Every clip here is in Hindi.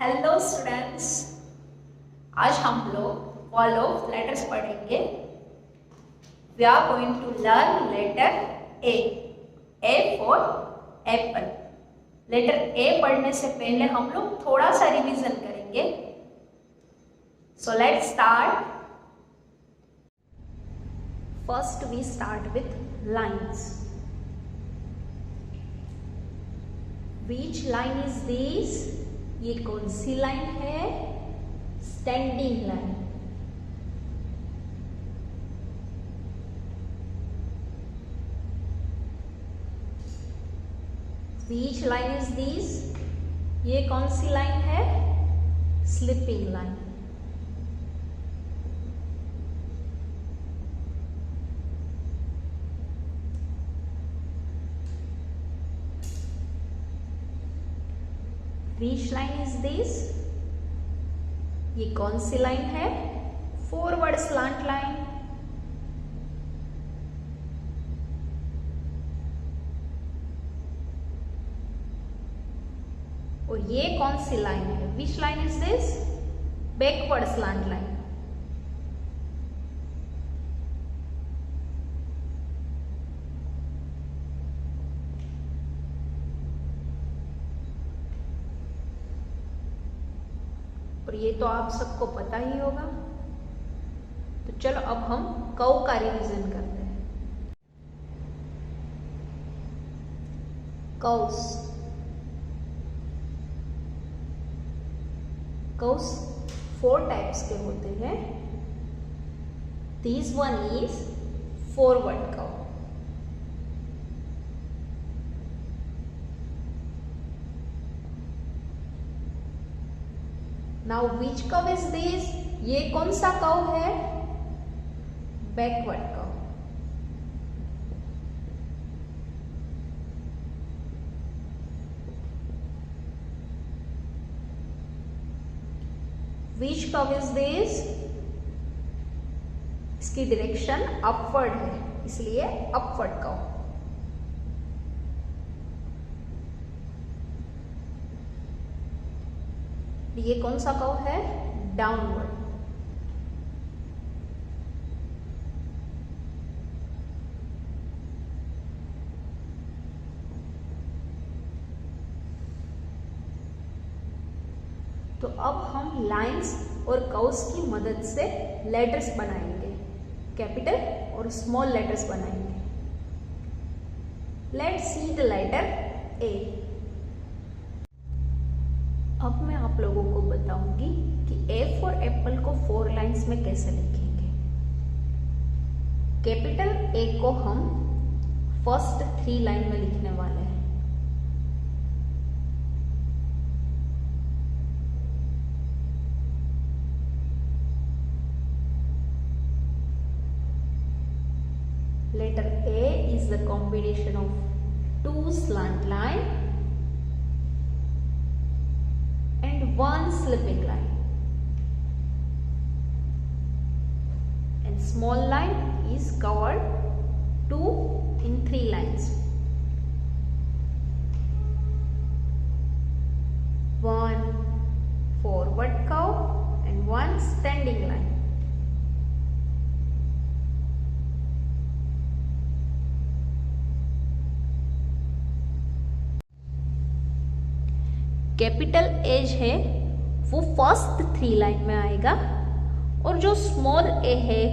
हेलो स्टूडेंट्स, आज हम लोग वॉल ऑफ लेटर्स पढ़ेंगे। We are going to learn letter A. A for apple. Letter A पढ़ने से पहले हम लोग थोड़ा सा रिवीजन करेंगे। So let's start. First we start with lines. Which line is this? ये कौन सी लाइन है? Standing line. Which line is this? ये कौन सी लाइन है? Sleeping line. Which line is this? ये कौन सी लाइन है? Forward slant line. और ये कौन सी लाइन है? Which line is this? Backward slant line. और ये तो आप सबको पता ही होगा। तो चलो अब हम कर्व का रिवीजन करते हैं। कर्व्स। कर्व्स 4 टाइप्स के होते हैं। This one is forward curve. Now which curve is this? ये कौन सा कर्व है? Backward curve. Which curve is this? इसकी डायरेक्शन अपवर्ड है, इसलिए अपवर्ड कर्व। ये कौन सा कर्व है? डाउनवर्ड। तो अब हम लाइंस और कर्व्स की मदद से लेटर्स बनाएंगे। कैपिटल और स्मॉल लेटर्स बनाएंगे। Let's see the letter A. अब मैं आप लोगों को बताऊंगी कि ए फॉर एप्पल को 4 लाइंस में कैसे लिखेंगे। कैपिटल ए को हम फर्स्ट 3 लाइन में लिखने वाले हैं। Letter A is the combination of 2 slant line and 1 slipping line, and small line is covered 2 in 3 lines. 1 forward curve and 1 standing line. Capital एज है वो फर्स्ट 3 लाइन में आएगा, और जो स्मॉल ए है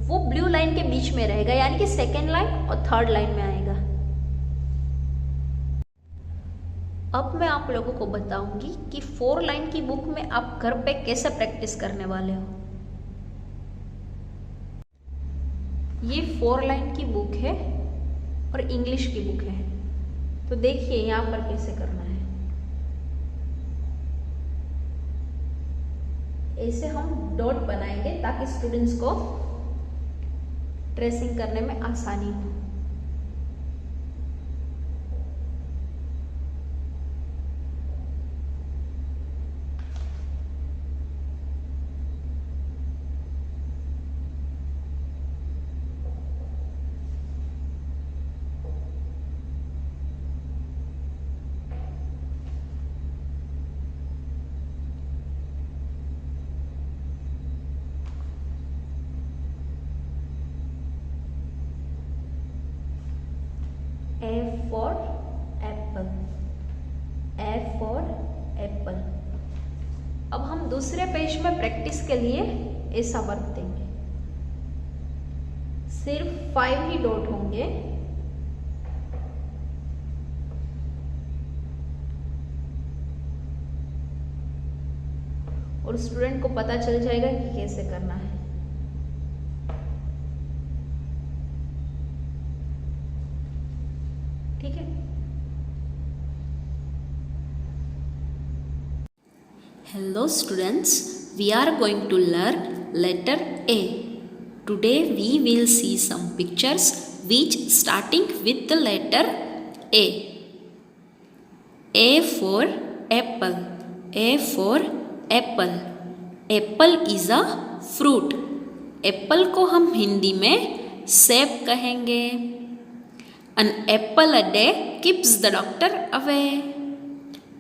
वो ब्लू लाइन के बीच में रहेगा, यानी कि सेकेंड लाइन और थर्ड लाइन में आएगा। अब मैं आप लोगों को बताऊंगी कि 4 लाइन की बुक में आप घर पे कैसे प्रैक्टिस करने वाले हो। ये 4 लाइन की बुक है और इंग्लिश की बुक है। तो देखिए यहाँ पर कैसे करना है। ऐसे हम डॉट बनाएंगे ताकि स्टूडेंट्स को ट्रेसिंग करने में आसानी हो। A for apple. A for apple. अब हम दूसरे पेज में प्रैक्टिस के लिए ऐसा वर्क देंगे, सिर्फ 5 ही डॉट होंगे। और स्टूडेंट को पता चल जाएगा कि कैसे करना है। ठीक है। Hello students, we are going to learn letter A. Today we will see some pictures which starting with the letter A. A for apple. A for apple. Apple is a fruit. Apple को हम हिंदी में सेब कहेंगे। An apple a day keeps the doctor away.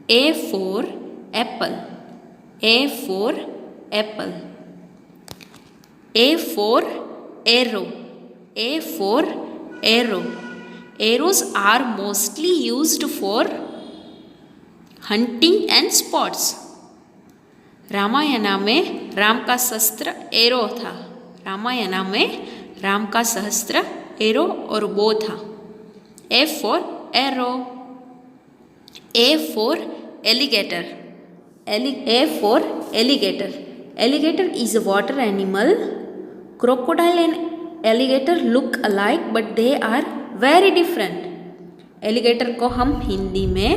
A for apple. A for apple. A for arrow. A for arrow. Arrows are mostly used for hunting and sports. Ramayana में राम का शस्त्र एरो था। रामायणा में राम का शस्त्र एरो और बो था। A for arrow. A for alligator. A for alligator. Alligator is a water animal. Crocodile and alligator look alike but they are very different. Alligator को हम हिंदी में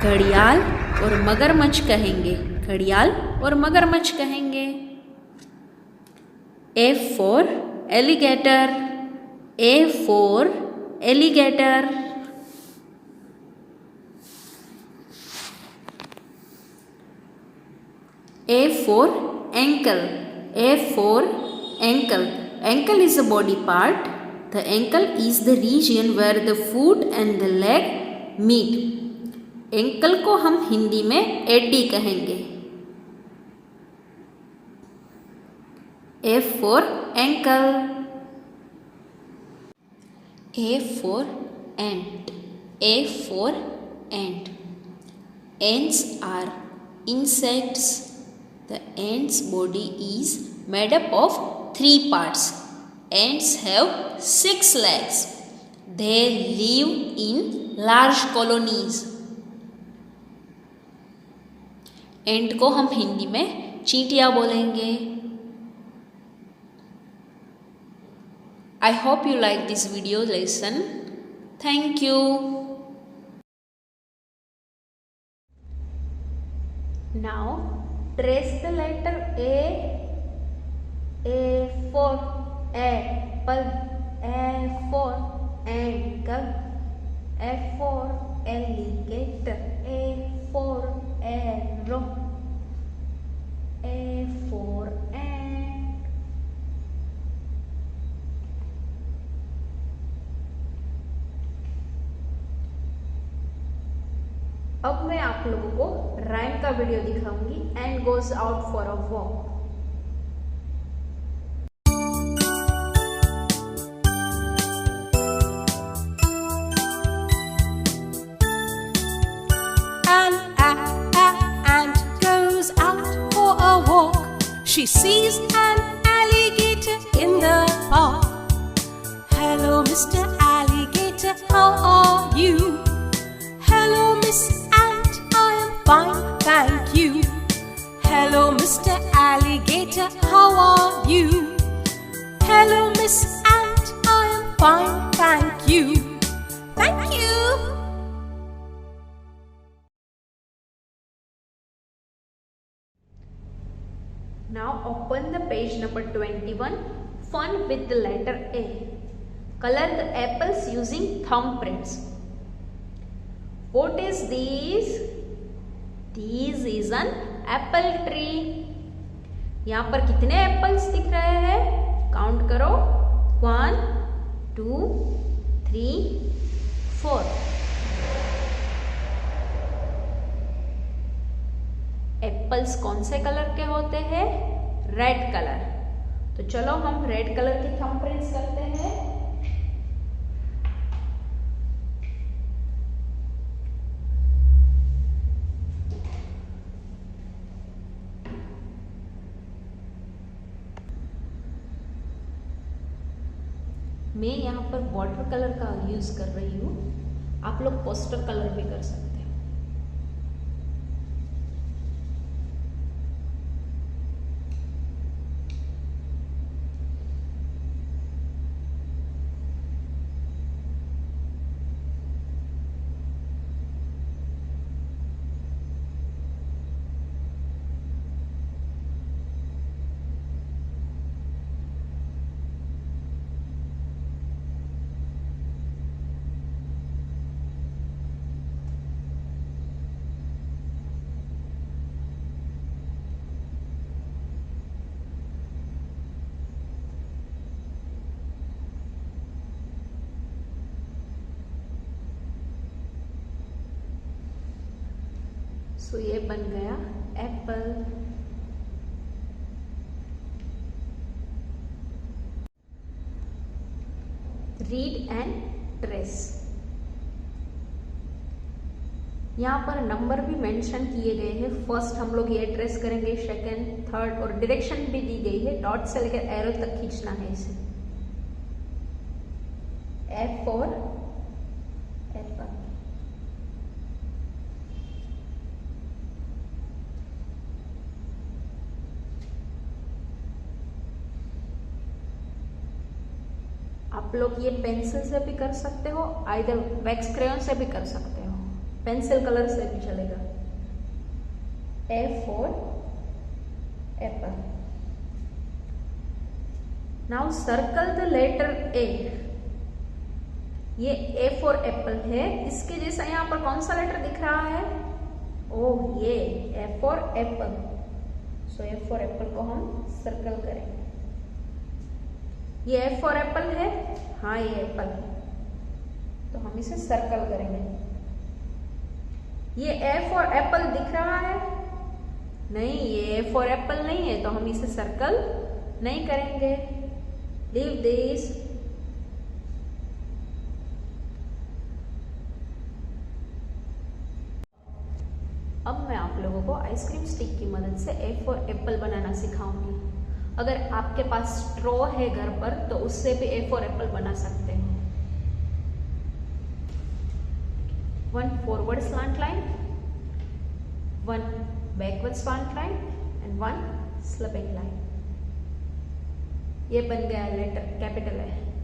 घड़ियाल और मगरमच्छ कहेंगे। घड़ियाल और मगरमच्छ कहेंगे। A for alligator. A for alligator. A for ankle. A for ankle. Ankle is a body part. The ankle is the region where the foot and the leg meet. ankle को हम हिंदी में एडी कहेंगे। A for ankle. A for ant. A for ant. Ants are insects. The ant's body is made up of 3 parts. Ants have 6 legs. They live in large colonies. Ant को हम हिंदी में चींटियां बोलेंगे। I hope you like this video lesson. Thank you. Now trace the letter A. A for apple. A for ankle. A for alligator. A for arrow. A for ant. अब मैं आप लोगों को राइम का वीडियो दिखाऊंगी। And goes out for a walk. She sees an alligator in the park. Hello, Mr. Alligator, how are you? Hello, Miss Ant, I am fine, thank you. Hello, Mr. Alligator, how are you? Hello, Miss Ant, I am fine, thank you. Thank you. Now open the page number 21. Fun with the letter A. Color the apples using thumbprints. What is this? This is an apple tree. यहाँ पर कितने एप्पल्स दिख रहे हैं? काउंट करो। 1 2 3 4। एप्पल्स कौन से कलर के होते हैं? Red colour. तो चलो हम रेड कलर की थंबप्रिंट्स करते हैं। मैं यहाँ पर वाटर कलर का यूज़ कर रही हूँ, आप लोग पोस्टर कलर भी कर सकते हो। सो ये बन गया एप्पल। Read and trace. यहाँ पर नंबर भी मेंशन किए गए हैं। फर्स्ट हम लोग ये ट्रेस करेंगे, सेकंड, थर्ड, और डायरेक्शन भी दी गई है। डॉट से लेकर एरो तक खींचना है इसे। F for Apple. आप लोग ये पेंसिल से भी कर सकते हो, आइदर वैक्स क्रेयॉन से भी कर सकते हो, पेंसिल कलर से भी चलेगा। F for apple. Now circle the letter A. ये ए फॉर एप्पल है, इसके जैसा यहाँ पर कौन सा लेटर दिख रहा है? ओह, ये A for Apple. So A for Apple को हम सर्कल करेंगे। ये एफ फॉर एप्पल है, हाँ ये एप्पल है, तो हम इसे सर्कल करेंगे। ये ए फॉर एप्पल दिख रहा है? नहीं, ये ए फॉर एप्पल नहीं है, तो हम इसे सर्कल नहीं करेंगे। Leave this. अब मैं आप लोगों को आइसक्रीम स्टिक की मदद से ए फॉर एप्पल बनाना सिखाऊंगी। अगर आपके पास स्ट्रॉ है घर पर तो उससे भी ए फॉर एप्पल बना सकते हो। 1 forward slant line, 1 backward slant line and 1 sleeping line. ये बन गया लेटर कैपिटल है।